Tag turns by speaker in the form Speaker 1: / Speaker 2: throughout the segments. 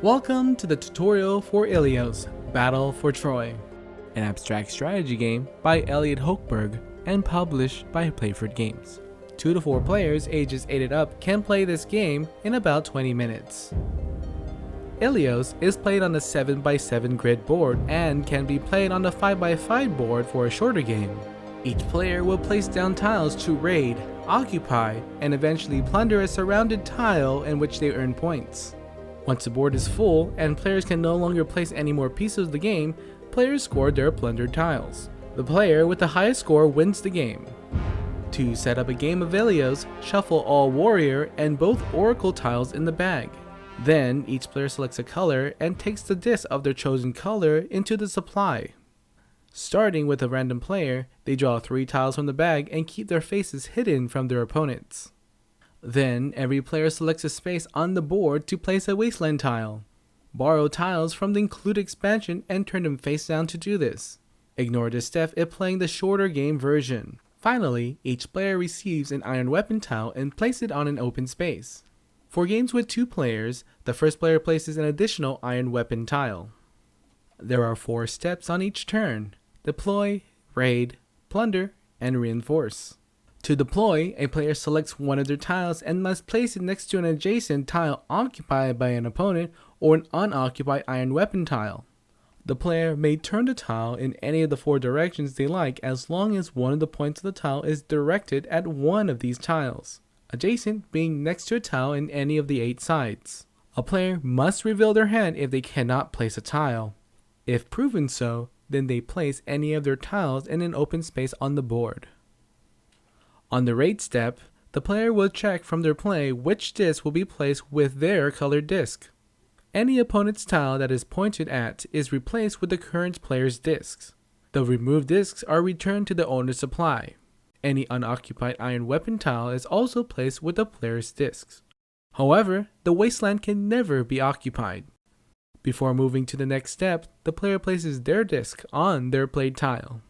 Speaker 1: Welcome to the tutorial for ILIOS Battle for Troy, an abstract strategy game by Elliot Hochberg and published by Playford Games. 2 to 4 players ages 8 and up can play this game in about 20 minutes. ILIOS is played on a 7x7 grid board and can be played on the 5x5 board for a shorter game. Each player will place down tiles to raid, occupy, and eventually plunder a surrounded tile in which they earn points. Once the board is full and players can no longer place any more pieces of the game, players score their plundered tiles. The player with the highest score wins the game. To set up a game of ILIOS, shuffle all warrior and both oracle tiles in the bag. Then each player selects a color and takes the disc of their chosen color into the supply. Starting with a random player, they draw 3 tiles from the bag and keep their faces hidden from their opponents. Then every player selects a space on the board to place a wasteland tile. Borrow tiles from the included expansion and turn them face down to do this. Ignore this step if playing the shorter game version. Finally, each player receives an iron weapon tile and places it on an open space. For games with 2 players, the first player places an additional iron weapon tile. There are 4 steps on each turn: deploy, raid, plunder, and reinforce. To deploy, a player selects one of their tiles and must place it next to an adjacent tile occupied by an opponent or an unoccupied iron weapon tile. The player may turn the tile in any of the 4 directions they like as long as one of the points of the tile is directed at one of these tiles, adjacent being next to a tile in any of the 8 sides. A player must reveal their hand if they cannot place a tile. If proven so, then they place any of their tiles in an open space on the board. On the raid step, the player will check from their play which disc will be placed with their colored disc. Any opponent's tile that is pointed at is replaced with the current player's discs. The removed discs are returned to the owner's supply. Any unoccupied iron weapon tile is also placed with the player's discs. However, the wasteland can never be occupied. Before moving to the next step, the player places their disc on their played tile.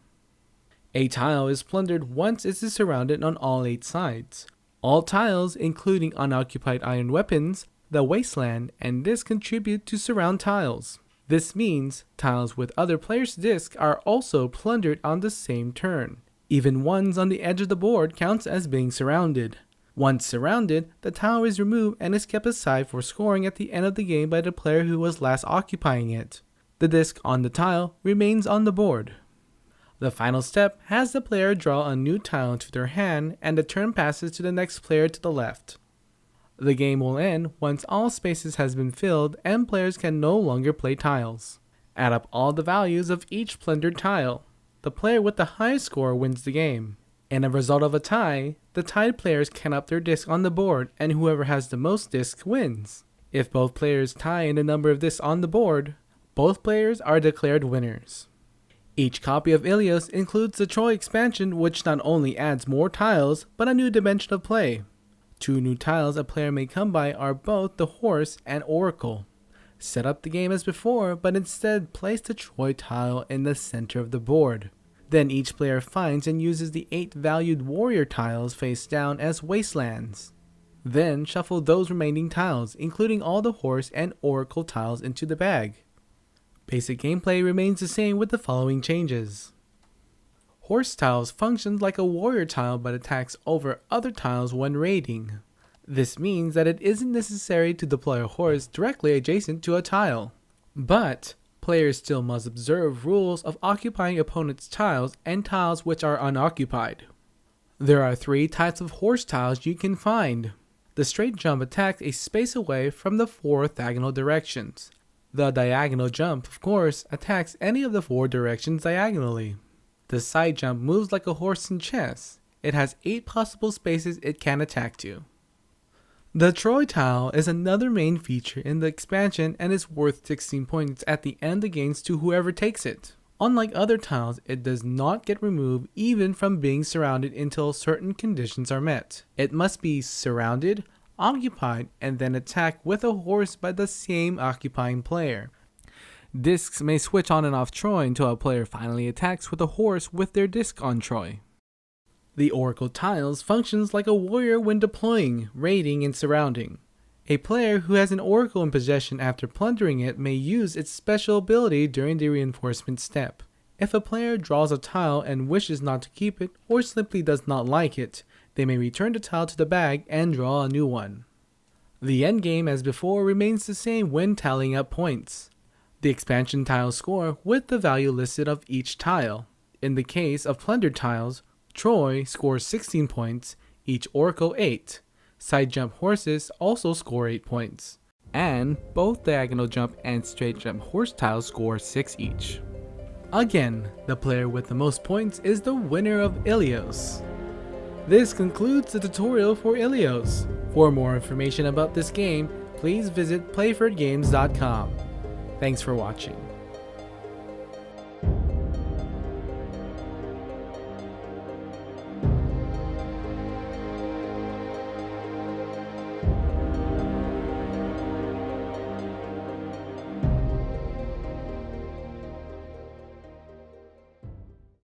Speaker 1: A tile is plundered once it is surrounded on all 8 sides. All tiles, including unoccupied iron weapons, the wasteland, and discs contribute to surround tiles. This means tiles with other players' discs are also plundered on the same turn. Even ones on the edge of the board counts as being surrounded. Once surrounded, the tile is removed and is kept aside for scoring at the end of the game by the player who was last occupying it. The disc on the tile remains on the board. The final step has the player draw a new tile into their hand and the turn passes to the next player to the left. The game will end once all spaces has been filled and players can no longer play tiles. Add up all the values of each plundered tile. The player with the highest score wins the game. In a result of a tie, the tied players count up their discs on the board and whoever has the most discs wins. If both players tie in the number of discs on the board, both players are declared winners. Each copy of ILIOS includes the Troy expansion, which not only adds more tiles, but a new dimension of play. 2 new tiles a player may come by are both the horse and oracle. Set up the game as before, but instead place the Troy tile in the center of the board. Then each player finds and uses the 8 valued warrior tiles face down as wastelands. Then shuffle those remaining tiles, including all the horse and oracle tiles, into the bag. Basic gameplay remains the same with the following changes. Horse tiles functions like a warrior tile but attacks over other tiles when raiding. This means that it isn't necessary to deploy a horse directly adjacent to a tile. But players still must observe rules of occupying opponents' tiles and tiles which are unoccupied. There are 3 types of horse tiles you can find. The straight jump attacks a space away from the 4 orthogonal directions. The diagonal jump, of course, attacks any of the 4 directions diagonally. The side jump moves like a horse in chess. It has 8 possible spaces it can attack to. The Troy tile is another main feature in the expansion and is worth 16 points at the end against to whoever takes it. Unlike other tiles, it does not get removed even from being surrounded until certain conditions are met. It must be surrounded, occupied, and then attacked with a horse by the same occupying player. Discs may switch on and off Troy until a player finally attacks with a horse with their disc on Troy. The oracle tiles functions like a warrior when deploying, raiding, and surrounding. A player who has an oracle in possession after plundering it may use its special ability during the reinforcement step. If a player draws a tile and wishes not to keep it or simply does not like it, they may return the tile to the bag and draw a new one. The endgame as before remains the same when tallying up points. The expansion tiles score with the value listed of each tile. In the case of plundered tiles, Troy scores 16 points, each oracle 8. Side jump horses also score 8 points. And both diagonal jump and straight jump horse tiles score 6 each. Again, the player with the most points is the winner of ILIOS. This concludes the tutorial for ILIOS. For more information about this game, please visit playfordgames.com. Thanks for watching.